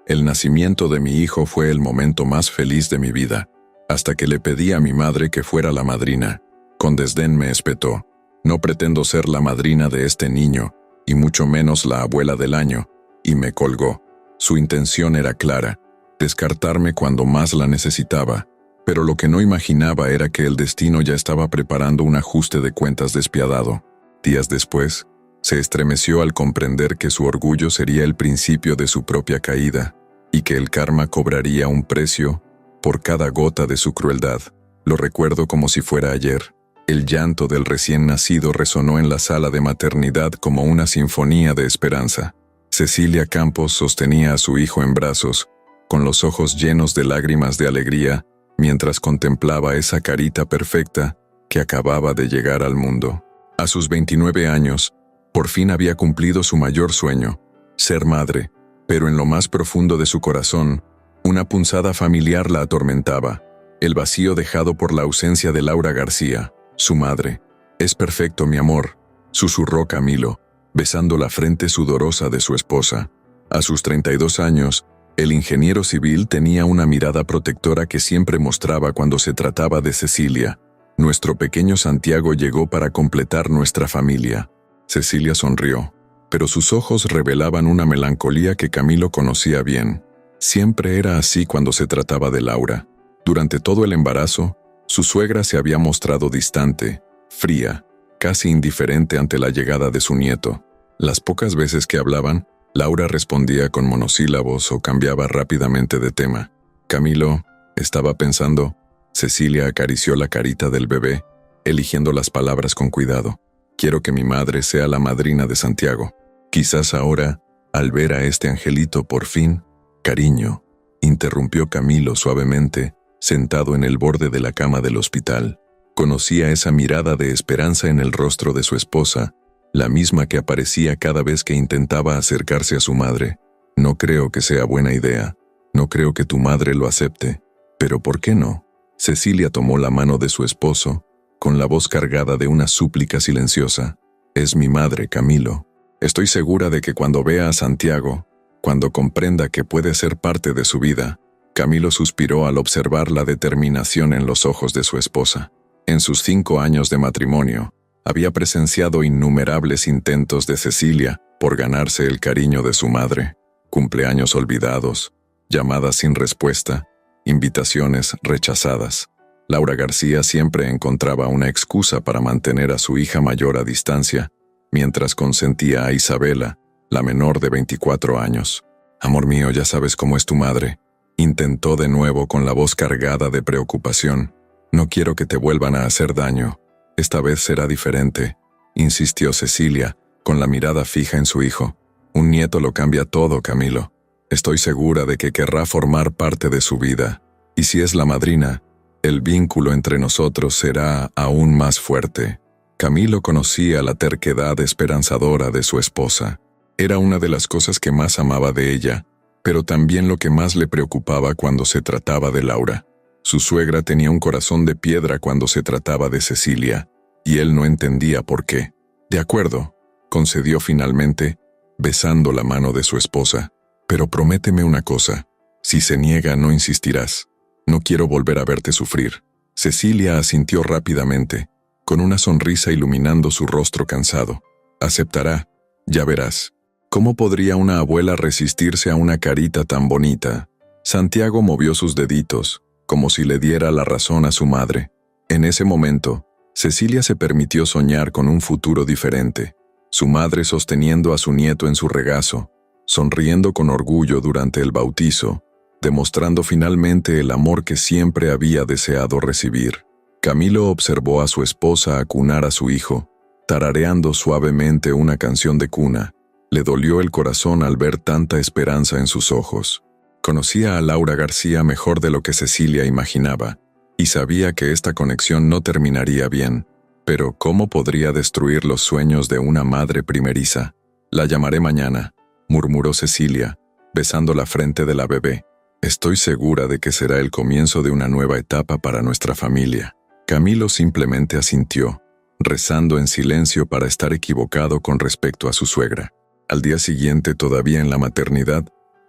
El nacimiento de mi hijo fue el momento más feliz de mi vida, hasta que le pedí a mi madre que fuera la madrina. Con desdén me espetó: no pretendo ser la madrina de este niño, y mucho menos la abuela del año, y me colgó. Su intención era clara: descartarme cuando más la necesitaba, pero lo que no imaginaba era que el destino ya estaba preparando un ajuste de cuentas despiadado. Días después, se estremeció al comprender que su orgullo sería el principio de su propia caída, y que el karma cobraría un precio por cada gota de su crueldad. Lo recuerdo como si fuera ayer. El llanto del recién nacido resonó en la sala de maternidad como una sinfonía de esperanza. Cecilia Campos sostenía a su hijo en brazos, con los ojos llenos de lágrimas de alegría, mientras contemplaba esa carita perfecta que acababa de llegar al mundo. A sus 29 años, por fin había cumplido su mayor sueño: ser madre, pero en lo más profundo de su corazón, una punzada familiar la atormentaba, el vacío dejado por la ausencia de Laura García, su madre. «Es perfecto, mi amor», susurró Camilo, besando la frente sudorosa de su esposa. A sus 32 años, el ingeniero civil tenía una mirada protectora que siempre mostraba cuando se trataba de Cecilia. Nuestro pequeño Santiago llegó para completar nuestra familia. Cecilia sonrió, pero sus ojos revelaban una melancolía que Camilo conocía bien. Siempre era así cuando se trataba de Laura. Durante todo el embarazo, su suegra se había mostrado distante, fría, casi indiferente ante la llegada de su nieto. Las pocas veces que hablaban, Laura respondía con monosílabos o cambiaba rápidamente de tema. Camilo estaba pensando. Cecilia acarició la carita del bebé, eligiendo las palabras con cuidado. «Quiero que mi madre sea la madrina de Santiago. Quizás ahora, al ver a este angelito por fin». «Cariño», interrumpió Camilo suavemente, sentado en el borde de la cama del hospital. Conocía esa mirada de esperanza en el rostro de su esposa, la misma que aparecía cada vez que intentaba acercarse a su madre. «No creo que sea buena idea. No creo que tu madre lo acepte. ¿Pero por qué no?». Cecilia tomó la mano de su esposo, con la voz cargada de una súplica silenciosa. «Es mi madre, Camilo. Estoy segura de que cuando vea a Santiago, cuando comprenda que puede ser parte de su vida». Camilo suspiró al observar la determinación en los ojos de su esposa. En sus 5 años de matrimonio, había presenciado innumerables intentos de Cecilia por ganarse el cariño de su madre. Cumpleaños olvidados, llamadas sin respuesta, invitaciones rechazadas. Laura García siempre encontraba una excusa para mantener a su hija mayor a distancia, mientras consentía a Isabela, la menor de 24 años. «Amor mío, ya sabes cómo es tu madre», intentó de nuevo con la voz cargada de preocupación. «No quiero que te vuelvan a hacer daño. Esta vez será diferente», insistió Cecilia, con la mirada fija en su hijo. «Un nieto lo cambia todo, Camilo. Estoy segura de que querrá formar parte de su vida. Y si es la madrina, el vínculo entre nosotros será aún más fuerte». Camilo conocía la terquedad esperanzadora de su esposa. Era una de las cosas que más amaba de ella, pero también lo que más le preocupaba cuando se trataba de Laura. Su suegra tenía un corazón de piedra cuando se trataba de Cecilia, y él no entendía por qué. «De acuerdo», concedió finalmente, besando la mano de su esposa. «Pero prométeme una cosa. Si se niega, no insistirás. No quiero volver a verte sufrir». Cecilia asintió rápidamente, con una sonrisa iluminando su rostro cansado. «Aceptará, ya verás». ¿Cómo podría una abuela resistirse a una carita tan bonita? Santiago movió sus deditos, como si le diera la razón a su madre. En ese momento, Cecilia se permitió soñar con un futuro diferente. Su madre sosteniendo a su nieto en su regazo, sonriendo con orgullo durante el bautizo, demostrando finalmente el amor que siempre había deseado recibir. Camilo observó a su esposa acunar a su hijo, tarareando suavemente una canción de cuna. Le dolió el corazón al ver tanta esperanza en sus ojos. Conocía a Laura García mejor de lo que Cecilia imaginaba, y sabía que esta conexión no terminaría bien. Pero ¿cómo podría destruir los sueños de una madre primeriza? «La llamaré mañana», murmuró Cecilia, besando la frente de la bebé. «Estoy segura de que será el comienzo de una nueva etapa para nuestra familia». Camilo simplemente asintió, rezando en silencio para estar equivocado con respecto a su suegra. Al día siguiente, todavía en la maternidad,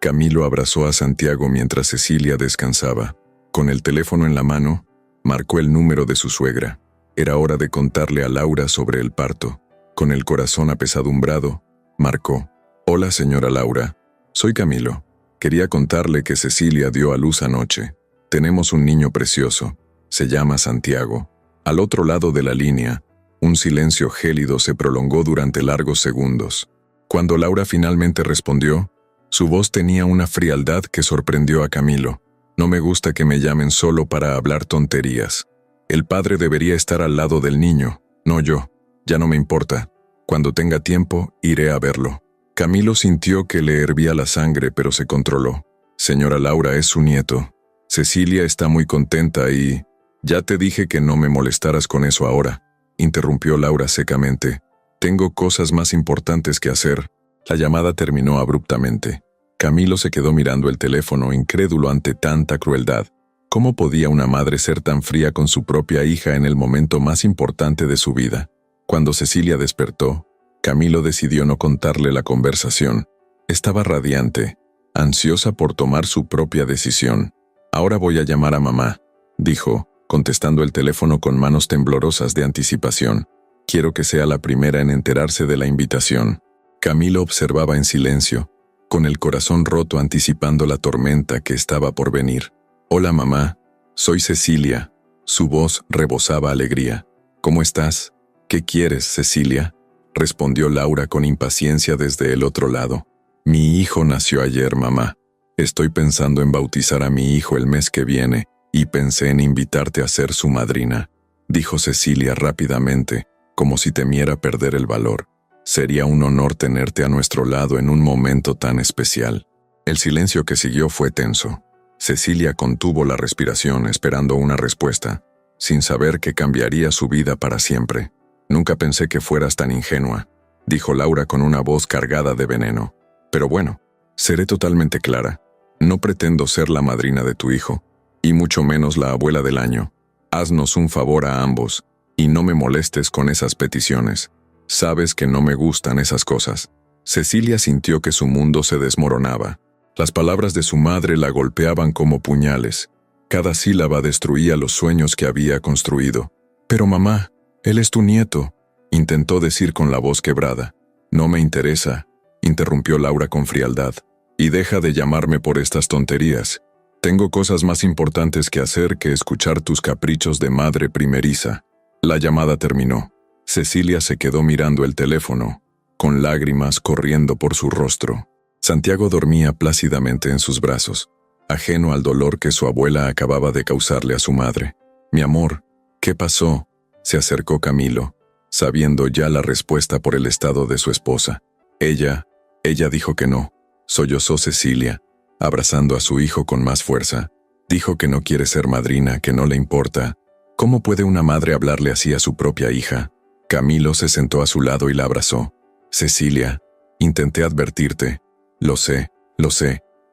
Camilo abrazó a Santiago mientras Cecilia descansaba. Con el teléfono en la mano, marcó el número de su suegra. Era hora de contarle a Laura sobre el parto. Con el corazón apesadumbrado, marcó. «Hola, señora Laura. Soy Camilo. Quería contarle que Cecilia dio a luz anoche. Tenemos un niño precioso. Se llama Santiago». Al otro lado de la línea, un silencio gélido se prolongó durante largos segundos. Cuando Laura finalmente respondió, su voz tenía una frialdad que sorprendió a Camilo. «No me gusta que me llamen solo para hablar tonterías. El padre debería estar al lado del niño, no yo. Ya no me importa. Cuando tenga tiempo, iré a verlo». Camilo sintió que le hervía la sangre, pero se controló. «Señora Laura, es su nieto. Cecilia está muy contenta y... Ya te dije que no me molestaras con eso ahora», interrumpió Laura secamente. «Tengo cosas más importantes que hacer». La llamada terminó abruptamente. Camilo se quedó mirando el teléfono, incrédulo ante tanta crueldad. ¿Cómo podía una madre ser tan fría con su propia hija en el momento más importante de su vida? Cuando Cecilia despertó, Camilo decidió no contarle la conversación. Estaba radiante, ansiosa por tomar su propia decisión. «Ahora voy a llamar a mamá», dijo, contestando el teléfono con manos temblorosas de anticipación. «Quiero que sea la primera en enterarse de la invitación». Camilo observaba en silencio, con el corazón roto anticipando la tormenta que estaba por venir. «Hola mamá, soy Cecilia». Su voz rebosaba alegría. «¿Cómo estás? ¿Qué quieres, Cecilia?», respondió Laura con impaciencia desde el otro lado. «Mi hijo nació ayer, mamá. Estoy pensando en bautizar a mi hijo el mes que viene y pensé en invitarte a ser su madrina», dijo Cecilia rápidamente, como si temiera perder el valor. «Sería un honor tenerte a nuestro lado en un momento tan especial». El silencio que siguió fue tenso. Cecilia contuvo la respiración esperando una respuesta, sin saber que cambiaría su vida para siempre. «Nunca pensé que fueras tan ingenua», dijo Laura con una voz cargada de veneno. «Pero bueno, seré totalmente clara. No pretendo ser la madrina de tu hijo, y mucho menos la abuela del año. Haznos un favor a ambos, y no me molestes con esas peticiones. Sabes que no me gustan esas cosas». Cecilia sintió que su mundo se desmoronaba. Las palabras de su madre la golpeaban como puñales. Cada sílaba destruía los sueños que había construido. «Pero mamá, él es tu nieto», intentó decir con la voz quebrada. «No me interesa», interrumpió Laura con frialdad. «Y deja de llamarme por estas tonterías. Tengo cosas más importantes que hacer que escuchar tus caprichos de madre primeriza». La llamada terminó. Cecilia se quedó mirando el teléfono, con lágrimas corriendo por su rostro. Santiago dormía plácidamente en sus brazos, ajeno al dolor que su abuela acababa de causarle a su madre. «Mi amor, ¿qué pasó?», se acercó Camilo, sabiendo ya la respuesta por el estado de su esposa. Ella dijo que no», sollozó Cecilia, abrazando a su hijo con más fuerza. «Dijo que no quiere ser madrina, que no le importa. ¿Cómo puede una madre hablarle así a su propia hija?». Camilo se sentó a su lado y la abrazó. «Cecilia, intenté advertirte». Lo sé»,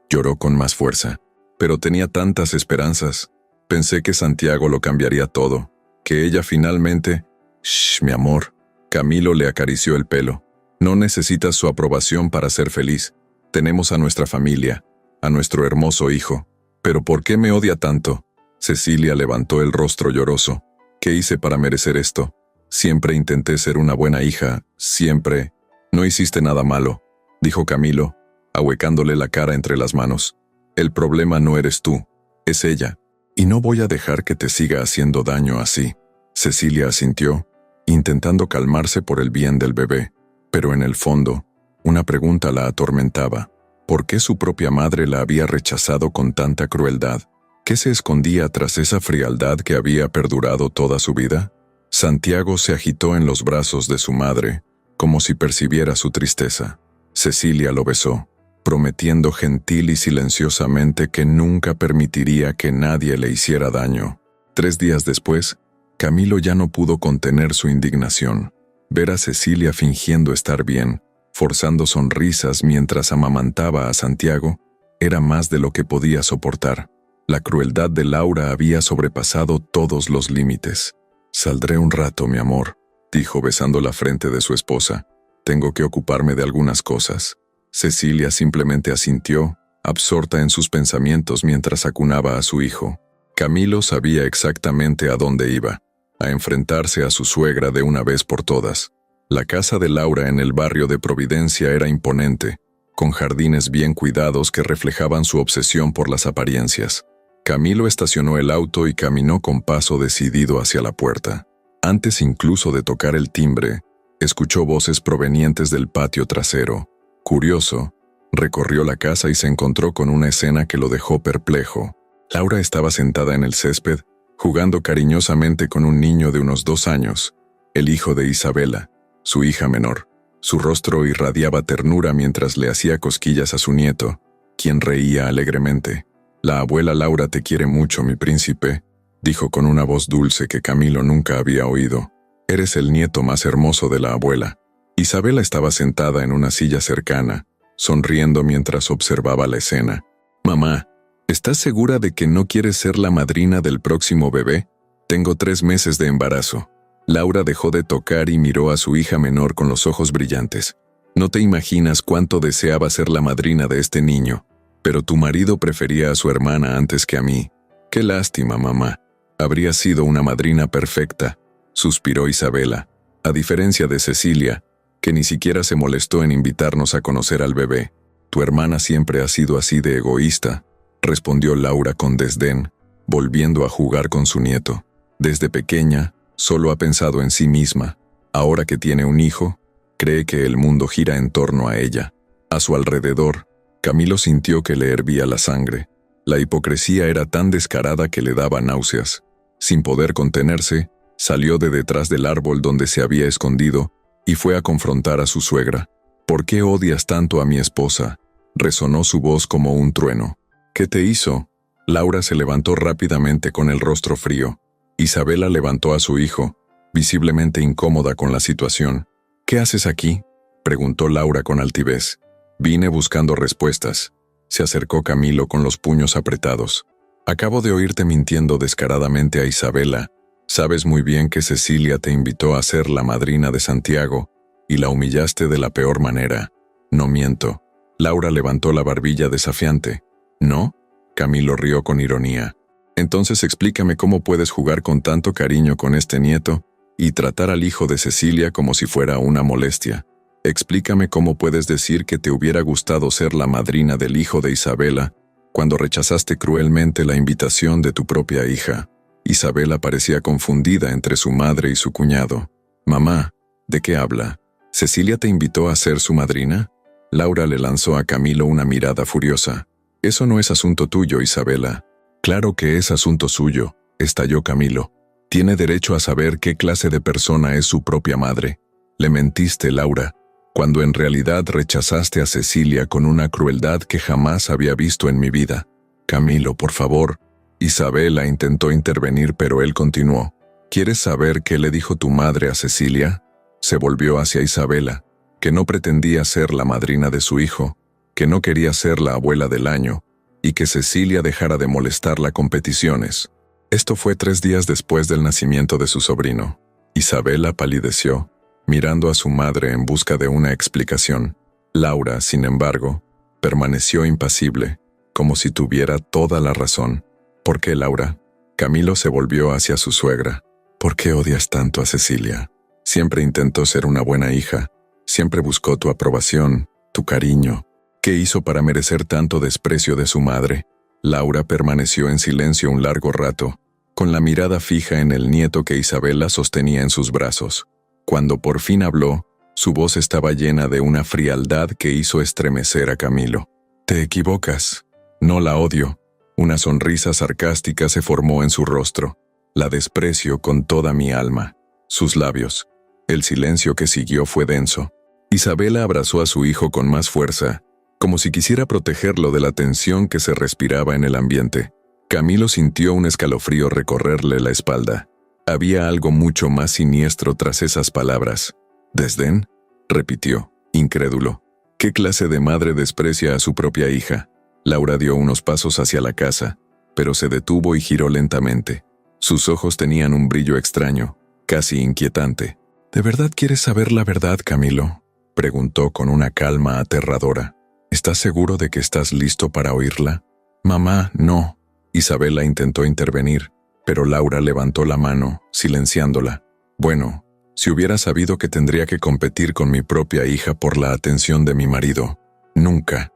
lloró con más fuerza. «Pero tenía tantas esperanzas. Pensé que Santiago lo cambiaría todo, que ella finalmente...». «Shh, mi amor». Camilo le acarició el pelo. «No necesitas su aprobación para ser feliz. Tenemos a nuestra familia, a nuestro hermoso hijo. ¿Pero por qué me odia tanto?». Cecilia levantó el rostro lloroso. «¿Qué hice para merecer esto? Siempre intenté ser una buena hija, siempre». «No hiciste nada malo», dijo Camilo, ahuecándole la cara entre las manos. «El problema no eres tú, es ella. Y no voy a dejar que te siga haciendo daño así». Cecilia asintió, intentando calmarse por el bien del bebé. Pero en el fondo, una pregunta la atormentaba. ¿Por qué su propia madre la había rechazado con tanta crueldad? ¿Qué se escondía tras esa frialdad que había perdurado toda su vida? Santiago se agitó en los brazos de su madre, como si percibiera su tristeza. Cecilia lo besó, prometiendo gentil y silenciosamente que nunca permitiría que nadie le hiciera daño. 3 días después, Camilo ya no pudo contener su indignación. Ver a Cecilia fingiendo estar bien, forzando sonrisas mientras amamantaba a Santiago, era más de lo que podía soportar. La crueldad de Laura había sobrepasado todos los límites. «Saldré un rato, mi amor», dijo besando la frente de su esposa. «Tengo que ocuparme de algunas cosas». Cecilia simplemente asintió, absorta en sus pensamientos mientras acunaba a su hijo. Camilo sabía exactamente a dónde iba, a enfrentarse a su suegra de una vez por todas. La casa de Laura en el barrio de Providencia era imponente, con jardines bien cuidados que reflejaban su obsesión por las apariencias. Camilo estacionó el auto y caminó con paso decidido hacia la puerta. Antes incluso de tocar el timbre, escuchó voces provenientes del patio trasero. Curioso, recorrió la casa y se encontró con una escena que lo dejó perplejo. Laura estaba sentada en el césped, jugando cariñosamente con un niño de unos 2 años, el hijo de Isabela, su hija menor. Su rostro irradiaba ternura mientras le hacía cosquillas a su nieto, quien reía alegremente. «La abuela Laura te quiere mucho, mi príncipe», dijo con una voz dulce que Camilo nunca había oído. «Eres el nieto más hermoso de la abuela». Isabela estaba sentada en una silla cercana, sonriendo mientras observaba la escena. «Mamá, ¿estás segura de que no quieres ser la madrina del próximo bebé? Tengo 3 meses de embarazo». Laura dejó de tocar y miró a su hija menor con los ojos brillantes. «No te imaginas cuánto deseaba ser la madrina de este niño, pero tu marido prefería a su hermana antes que a mí. Qué lástima, mamá. Habría sido una madrina perfecta», suspiró Isabela. «A diferencia de Cecilia, que ni siquiera se molestó en invitarnos a conocer al bebé. Tu hermana siempre ha sido así de egoísta», respondió Laura con desdén, volviendo a jugar con su nieto. «Desde pequeña, solo ha pensado en sí misma. Ahora que tiene un hijo, cree que el mundo gira en torno a ella». A su alrededor, Camilo sintió que le hervía la sangre. La hipocresía era tan descarada que le daba náuseas. Sin poder contenerse, salió de detrás del árbol donde se había escondido y fue a confrontar a su suegra. «¿Por qué odias tanto a mi esposa?», resonó su voz como un trueno. «¿Qué te hizo?». Laura se levantó rápidamente con el rostro frío. Isabela levantó a su hijo, visiblemente incómoda con la situación. «¿Qué haces aquí?», preguntó Laura con altivez. «Vine buscando respuestas». Se acercó Camilo con los puños apretados. «Acabo de oírte mintiendo descaradamente a Isabela. Sabes muy bien que Cecilia te invitó a ser la madrina de Santiago y la humillaste de la peor manera». «No miento». Laura levantó la barbilla desafiante. «¿No?». Camilo rió con ironía. «Entonces explícame cómo puedes jugar con tanto cariño con este nieto y tratar al hijo de Cecilia como si fuera una molestia. Explícame cómo puedes decir que te hubiera gustado ser la madrina del hijo de Isabela cuando rechazaste cruelmente la invitación de tu propia hija». Isabela parecía confundida entre su madre y su cuñado. «Mamá, ¿de qué habla? ¿Cecilia te invitó a ser su madrina?». Laura le lanzó a Camilo una mirada furiosa. «Eso no es asunto tuyo, Isabela». «Claro que es asunto suyo», estalló Camilo. «Tiene derecho a saber qué clase de persona es su propia madre. Le mentiste, Laura, cuando en realidad rechazaste a Cecilia con una crueldad que jamás había visto en mi vida». «Camilo, por favor». Isabela intentó intervenir, pero él continuó. «¿Quieres saber qué le dijo tu madre a Cecilia?». Se volvió hacia Isabela, que no pretendía ser la madrina de su hijo, que no quería ser la abuela del año, y que Cecilia dejara de molestarla con peticiones. Esto fue 3 días después del nacimiento de su sobrino. Isabela palideció, mirando a su madre en busca de una explicación. Laura, sin embargo, permaneció impasible, como si tuviera toda la razón. «¿Por qué, Laura?». Camilo se volvió hacia su suegra. «¿Por qué odias tanto a Cecilia? Siempre intentó ser una buena hija. Siempre buscó tu aprobación, tu cariño. ¿Qué hizo para merecer tanto desprecio de su madre?». Laura permaneció en silencio un largo rato, con la mirada fija en el nieto que Isabela sostenía en sus brazos. Cuando por fin habló, su voz estaba llena de una frialdad que hizo estremecer a Camilo. «Te equivocas. No la odio». Una sonrisa sarcástica se formó en su rostro. «La desprecio con toda mi alma». Sus labios. El silencio que siguió fue denso. Isabela abrazó a su hijo con más fuerza, como si quisiera protegerlo de la tensión que se respiraba en el ambiente. Camilo sintió un escalofrío recorrerle la espalda. Había algo mucho más siniestro tras esas palabras. «¿Desdén?», repitió, incrédulo. «¿Qué clase de madre desprecia a su propia hija?». Laura dio unos pasos hacia la casa, pero se detuvo y giró lentamente. Sus ojos tenían un brillo extraño, casi inquietante. «¿De verdad quieres saber la verdad, Camilo?», preguntó con una calma aterradora. ¿Estás seguro de que estás listo para oírla? Mamá, no. Isabela intentó intervenir, pero Laura levantó la mano, silenciándola. Bueno, si hubiera sabido que tendría que competir con mi propia hija por la atención de mi marido, nunca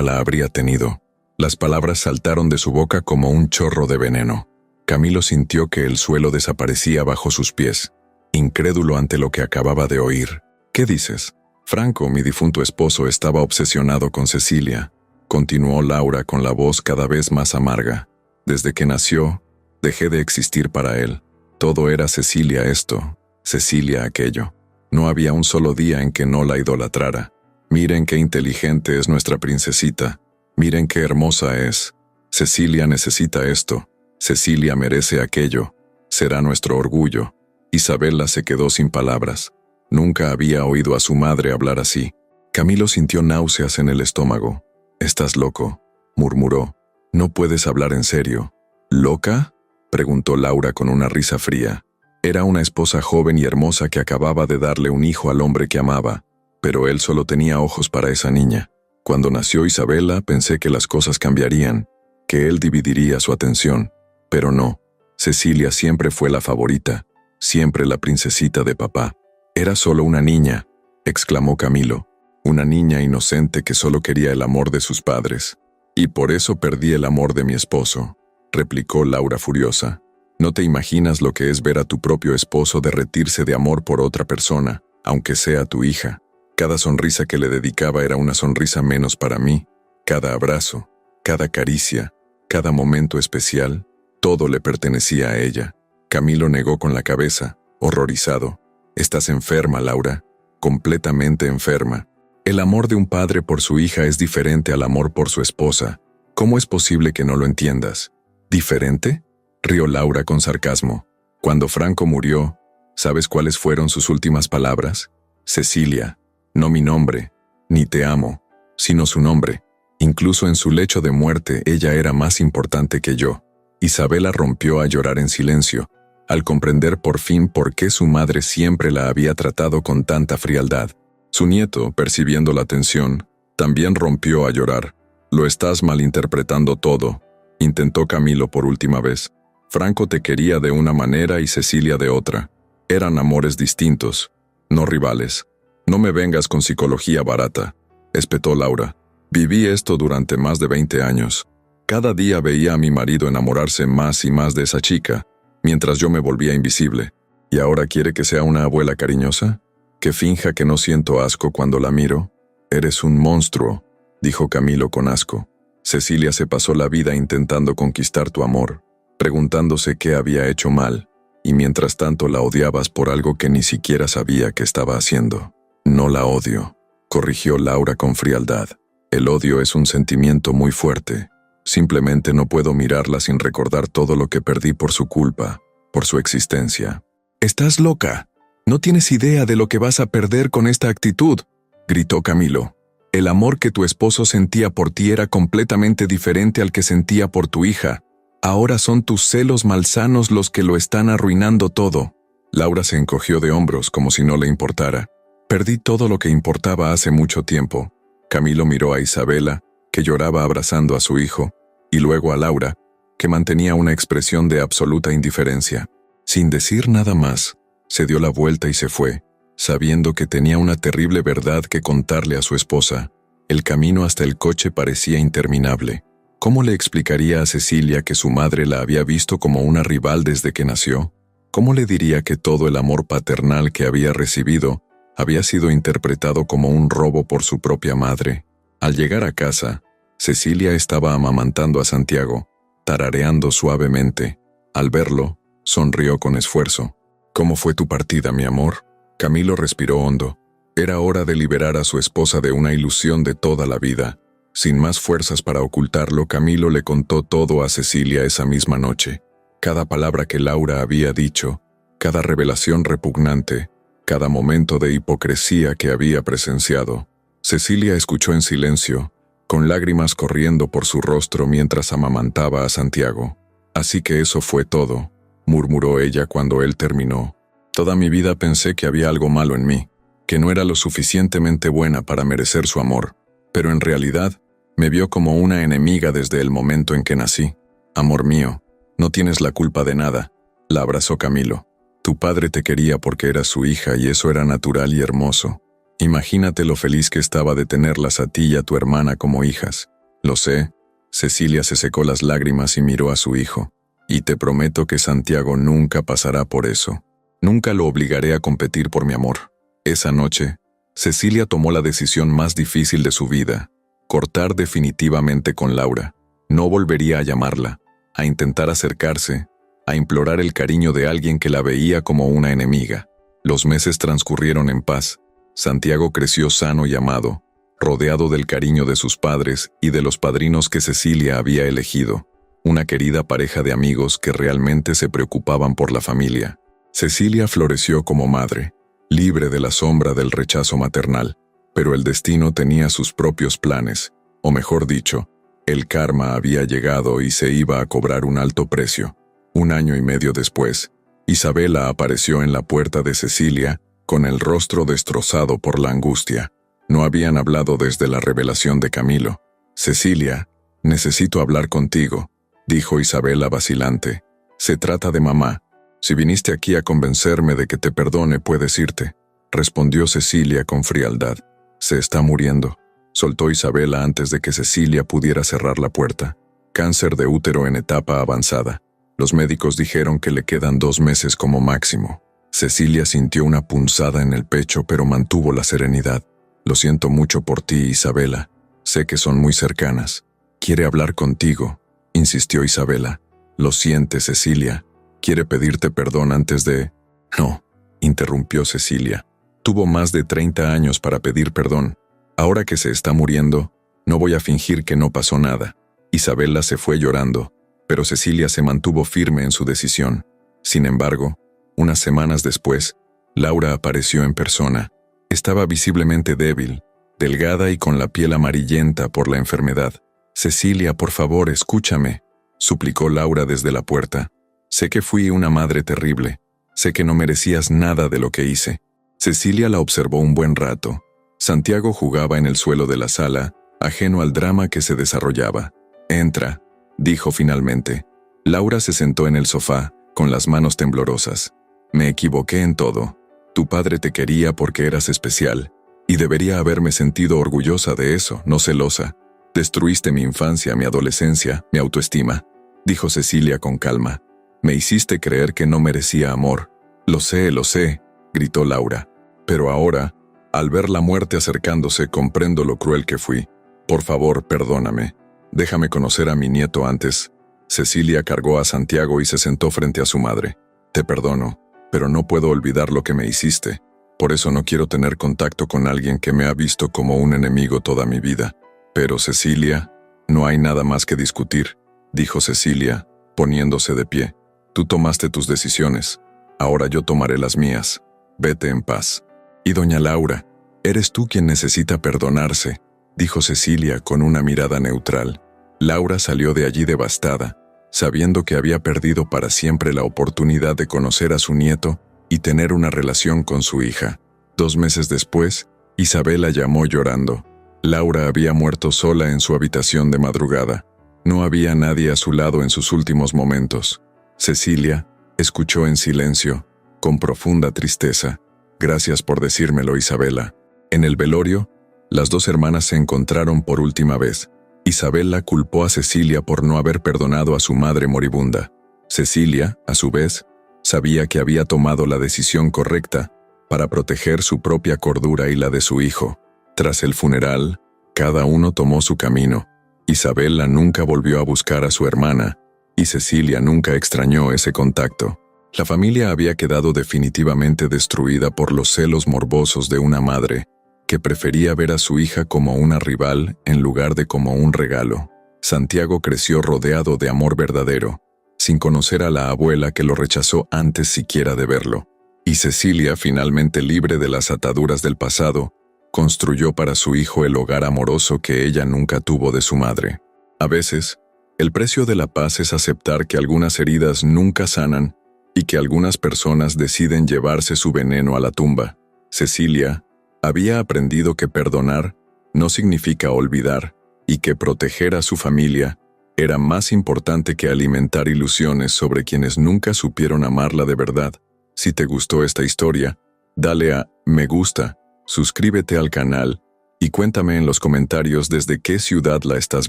la habría tenido. Las palabras saltaron de su boca como un chorro de veneno. Camilo sintió que el suelo desaparecía bajo sus pies, incrédulo ante lo que acababa de oír. ¿Qué dices? Franco, mi difunto esposo, estaba obsesionado con Cecilia, continuó Laura con la voz cada vez más amarga. Desde que nació, dejé de existir para él. Todo era Cecilia esto, Cecilia aquello. No había un solo día en que no la idolatrara. Miren qué inteligente es nuestra princesita. Miren qué hermosa es. Cecilia necesita esto. Cecilia merece aquello. Será nuestro orgullo. Isabela se quedó sin palabras. Nunca había oído a su madre hablar así. Camilo sintió náuseas en el estómago. «Estás loco», murmuró. «No puedes hablar en serio». «¿Loca?», preguntó Laura con una risa fría. Era una esposa joven y hermosa que acababa de darle un hijo al hombre que amaba, pero él solo tenía ojos para esa niña. Cuando nació Isabela, pensé que las cosas cambiarían, que él dividiría su atención. Pero no, Cecilia siempre fue la favorita, siempre la princesita de papá. «Era solo una niña», exclamó Camilo. «Una niña inocente que solo quería el amor de sus padres. Y por eso perdí el amor de mi esposo», replicó Laura furiosa. «No te imaginas lo que es ver a tu propio esposo derretirse de amor por otra persona, aunque sea tu hija. Cada sonrisa que le dedicaba era una sonrisa menos para mí. Cada abrazo, cada caricia, cada momento especial, todo le pertenecía a ella». Camilo negó con la cabeza, horrorizado. «Estás enferma, Laura, completamente enferma. El amor de un padre por su hija es diferente al amor por su esposa. ¿Cómo es posible que no lo entiendas?» «¿Diferente?», rió Laura con sarcasmo. «Cuando Franco murió, ¿sabes cuáles fueron sus últimas palabras? Cecilia, no mi nombre, ni te amo, sino su nombre. Incluso en su lecho de muerte ella era más importante que yo». Isabela rompió a llorar en silencio, al comprender por fin por qué su madre siempre la había tratado con tanta frialdad. Su nieto, percibiendo la tensión, también rompió a llorar. «Lo estás malinterpretando todo», intentó Camilo por última vez. «Franco te quería de una manera y Cecilia de otra. Eran amores distintos, no rivales. No me vengas con psicología barata», espetó Laura. «Viví esto durante más de 20 años. Cada día veía a mi marido enamorarse más y más de esa chica, mientras yo me volvía invisible. ¿Y ahora quiere que sea una abuela cariñosa? ¿Que finja que no siento asco cuando la miro? Eres un monstruo», dijo Camilo con asco. «Cecilia se pasó la vida intentando conquistar tu amor, preguntándose qué había hecho mal, y mientras tanto la odiabas por algo que ni siquiera sabía que estaba haciendo». «No la odio», corrigió Laura con frialdad. «El odio es un sentimiento muy fuerte. Simplemente no puedo mirarla sin recordar todo lo que perdí por su culpa, por su existencia». «Estás loca. No tienes idea de lo que vas a perder con esta actitud», gritó Camilo. «El amor que tu esposo sentía por ti era completamente diferente al que sentía por tu hija. Ahora son tus celos malsanos los que lo están arruinando todo». Laura se encogió de hombros como si no le importara. «Perdí todo lo que importaba hace mucho tiempo». Camilo miró a Isabela, que lloraba abrazando a su hijo, y luego a Laura, que mantenía una expresión de absoluta indiferencia. Sin decir nada más, se dio la vuelta y se fue, sabiendo que tenía una terrible verdad que contarle a su esposa. El camino hasta el coche parecía interminable. ¿Cómo le explicaría a Cecilia que su madre la había visto como una rival desde que nació? ¿Cómo le diría que todo el amor paternal que había recibido había sido interpretado como un robo por su propia madre? Al llegar a casa, Cecilia estaba amamantando a Santiago, tarareando suavemente. Al verlo, sonrió con esfuerzo. «¿Cómo fue tu partida, mi amor?». Camilo respiró hondo. Era hora de liberar a su esposa de una ilusión de toda la vida. Sin más fuerzas para ocultarlo, Camilo le contó todo a Cecilia esa misma noche. Cada palabra que Laura había dicho, cada revelación repugnante, cada momento de hipocresía que había presenciado. Cecilia escuchó en silencio, con lágrimas corriendo por su rostro mientras amamantaba a Santiago. «Así que eso fue todo», murmuró ella cuando él terminó. «Toda mi vida pensé que había algo malo en mí, que no era lo suficientemente buena para merecer su amor. pero en realidad me vio como una enemiga desde el momento en que nací. Amor mío, no tienes la culpa de nada, la abrazó Camilo. Tu padre te quería porque eras su hija y eso era natural y hermoso. Imagínate lo feliz que estaba de tenerlas a ti y a tu hermana como hijas. Lo sé. Cecilia se secó las lágrimas y miró a su hijo. Y te prometo que Santiago nunca pasará por eso. Nunca lo obligaré a competir por mi amor. Esa noche, Cecilia tomó la decisión más difícil de su vida: cortar definitivamente con Laura. No volvería a llamarla, a intentar acercarse, a implorar el cariño de alguien que la veía como una enemiga. Los meses transcurrieron en paz. Santiago creció sano y amado, rodeado del cariño de sus padres y de los padrinos que Cecilia había elegido. Una querida pareja de amigos que realmente se preocupaban por la familia. Cecilia floreció como madre, libre de la sombra del rechazo maternal, pero el destino tenía sus propios planes, o mejor dicho, el karma había llegado y se iba a cobrar un alto precio. 1 año y medio después, Isabela apareció en la puerta de Cecilia con el rostro destrozado por la angustia. No habían hablado desde la revelación de Camilo. Cecilia, necesito hablar contigo, dijo Isabela vacilante. Se trata de mamá. Si viniste aquí a convencerme de que te perdone, puedes irte, respondió Cecilia con frialdad. Se está muriendo, soltó Isabela antes de que Cecilia pudiera cerrar la puerta. Cáncer de útero en etapa avanzada. Los médicos dijeron que le quedan 2 meses como máximo. Cecilia sintió una punzada en el pecho, pero mantuvo la serenidad. Lo siento mucho por ti, Isabela. Sé que son muy cercanas. Quiere hablar contigo, insistió Isabela. Lo siente, Cecilia. Quiere pedirte perdón antes de... No, interrumpió Cecilia. Tuvo más de 30 años para pedir perdón. Ahora que se está muriendo, no voy a fingir que no pasó nada. Isabela se fue llorando, pero Cecilia se mantuvo firme en su decisión. Sin embargo, unas semanas después, Laura apareció en persona. Estaba visiblemente débil, delgada y con la piel amarillenta por la enfermedad. Cecilia, por favor, escúchame, suplicó Laura desde la puerta. Sé que fui una madre terrible. Sé que no merecías nada de lo que hice. Cecilia la observó un buen rato. Santiago jugaba en el suelo de la sala, ajeno al drama que se desarrollaba. Entra, dijo finalmente. Laura se sentó en el sofá, con las manos temblorosas. Me equivoqué en todo. Tu padre te quería porque eras especial, y debería haberme sentido orgullosa de eso, no celosa. Destruiste mi infancia, mi adolescencia, mi autoestima, dijo Cecilia con calma. Me hiciste creer que no merecía amor. Lo sé, gritó Laura. Pero ahora, al ver la muerte acercándose, comprendo lo cruel que fui. Por favor, perdóname. Déjame conocer a mi nieto antes. Cecilia cargó a Santiago y se sentó frente a su madre. Te perdono, pero no puedo olvidar lo que me hiciste. Por eso no quiero tener contacto con alguien que me ha visto como un enemigo toda mi vida. Pero Cecilia, no hay nada más que discutir, dijo Cecilia, poniéndose de pie. Tú tomaste tus decisiones. Ahora yo tomaré las mías. Vete en paz. Y doña Laura, eres tú quien necesita perdonarse, dijo Cecilia con una mirada neutral. Laura salió de allí devastada, sabiendo que había perdido para siempre la oportunidad de conocer a su nieto y tener una relación con su hija. 2 meses después, Isabela llamó llorando. Laura había muerto sola en su habitación de madrugada. No había nadie a su lado en sus últimos momentos. Cecilia escuchó en silencio, con profunda tristeza. Gracias por decírmelo, Isabela. En el velorio, las 2 hermanas se encontraron por última vez. Isabela culpó a Cecilia por no haber perdonado a su madre moribunda. Cecilia, a su vez, sabía que había tomado la decisión correcta para proteger su propia cordura y la de su hijo. Tras el funeral, cada uno tomó su camino. Isabela nunca volvió a buscar a su hermana, y Cecilia nunca extrañó ese contacto. La familia había quedado definitivamente destruida por los celos morbosos de una madre que prefería ver a su hija como una rival en lugar de como un regalo. Santiago creció rodeado de amor verdadero, sin conocer a la abuela que lo rechazó antes siquiera de verlo. Y Cecilia, finalmente libre de las ataduras del pasado, construyó para su hijo el hogar amoroso que ella nunca tuvo de su madre. A veces, el precio de la paz es aceptar que algunas heridas nunca sanan y que algunas personas deciden llevarse su veneno a la tumba. Cecilia había aprendido que perdonar no significa olvidar, y que proteger a su familia era más importante que alimentar ilusiones sobre quienes nunca supieron amarla de verdad. Si te gustó esta historia, dale a me gusta, suscríbete al canal y cuéntame en los comentarios desde qué ciudad la estás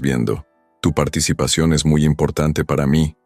viendo. Tu participación es muy importante para mí.